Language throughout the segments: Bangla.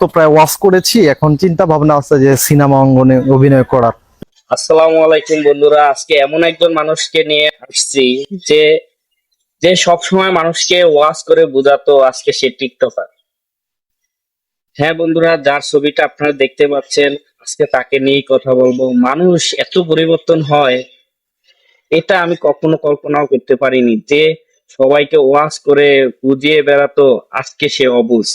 তো প্রায় ওয়াচ করেছি, এখন চিন্তা ভাবনা আছে যে সিনেমা অঙ্গনে অভিনয় করার। আসসালামু আলাইকুম বন্ধুরা, আজকে এমন একজন মানুষকে নিয়ে আসছি যে যে সব সময় মানুষকে ওয়াজ করে বোঝাতো, আজকে সে টিকটকার। হ্যাঁ বন্ধুরা, যার ছবিটা আপনারা দেখতে পাচ্ছেন, আজকে তাকে নিয়েই কথা বলবো। মানুষ এত পরিবর্তন হয়, এটা আমি কখনো কল্পনাও করতে পারিনি যে সবাইকে ওয়াজ করে বুঝিয়ে বেড়াতো, আজকে সে অবুঝ।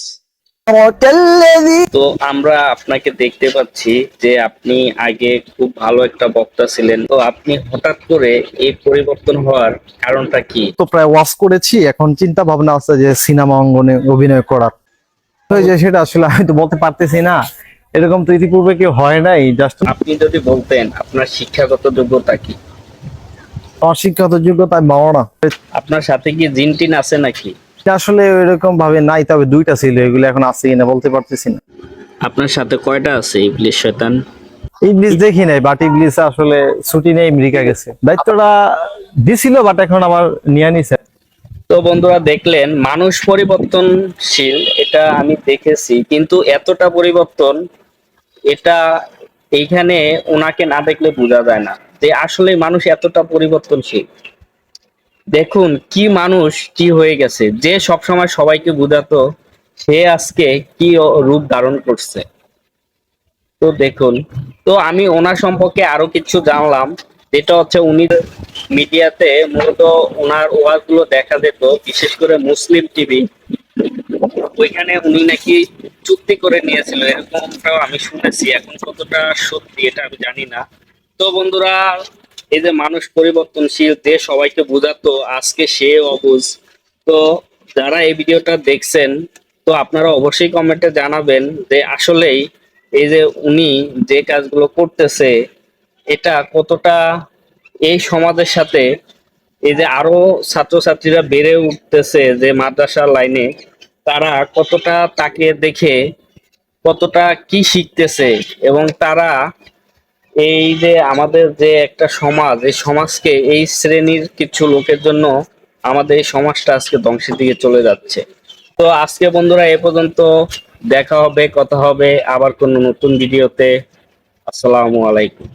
তো আমরা আপনাকে দেখতে পাচ্ছি যে আপনি আগে খুব ভালো একটা বক্তা ছিলেন, তো আপনি হঠাৎ করে এই পরিবর্তন হওয়ার কারণটা কি? তো প্রায় ওয়াচ করেছি, এখন চিন্তা ভাবনা আছে যে সিনেমা অঙ্গনে অভিনয় করার। ওই যে সেটা আসলে আমি তো বলতে পারতেছি না, এরকম তো ইতিপূর্বে কেউ হয় নাই। জাস্ট আপনি যদি বলতেন আপনার শিক্ষাগত যোগ্যতা কি? অশিক্ষিত যোগ্যতা আমি পাবো না। আপনার সাথে কি জিন টিন আছে নাকি? এটা আসলে ওইরকম ভাবে নাই, তবে দুইটা ছিল, এগুলো এখন আছে কিনা বলতে পারতেছি না। আপনার সাথে কয়টা আছে ইবলিশ শয়তান? ইংলিশ দেখি নাই, বাট ইংলিশ আসলে ছুটি নেই, আমেরিকা গেছে, দায়িত্বটা দিছিল, বাট এখন আমার নিয়ে নিছে। তো বন্ধুরা, দেখলেন মানুষ পরিবর্তনশীল, এটা আমি দেখেছি, কিন্তু এতটা পরিবর্তন, এটা এইখানে ওনাকে না দেখলে বোঝা যায় না যে আসলে মানুষ এতটা পরিবর্তনশীল। দেখুন কি মানুষ কি হয়ে গেছে, যে সবসময় সবাইকে বোঝাতো, সে আজকে কি রূপ ধারণ করছে। তো দেখুন, তো আমি ওনার সম্পর্কে আরো কিছু জানলাম, যেটা হচ্ছে উনি মিডিয়াতে মূলত ওনার ওয়াজ গুলো দেখা যেত, বিশেষ করে মুসলিম টিভি, ওইখানে উনি নাকি চুক্তি করে নিয়েছিল, এরকমটাও আমি শুনেছি। এখন কতটা সত্যি এটা আমি জানি না। তো বন্ধুরা, এই যে মানুষ পরিবর্তনশীল, যে সবাইকে বোঝাতো, আজকে সে অবুঝ। তো যারা এই ভিডিওটা দেখছেন, তো আপনারা অবশ্যই কমেন্টে জানাবেন যে আসলেই এই যে উনি যে কাজগুলো করতেছে, এটা কতটা এই সমাজের সাথে, এই যে আরো ছাত্রছাত্রীরা বেড়ে উঠতেছে যে মাদ্রাসার লাইনে, তারা কতটা তাকে দেখে কতটা কি শিখতেছে, এবং তারা এই যে আমাদের যে একটা সমাজ, এই সমাজকে, এই শ্রেণীর কিছু লোকের জন্য আমাদের এই সমাজটা আজকে ধ্বংসের দিকে চলে যাচ্ছে। তো আজকে বন্ধুরা এ পর্যন্ত, দেখা হবে, কথা হবে আবার কোনো নতুন ভিডিওতে। আসসালামু আলাইকুম।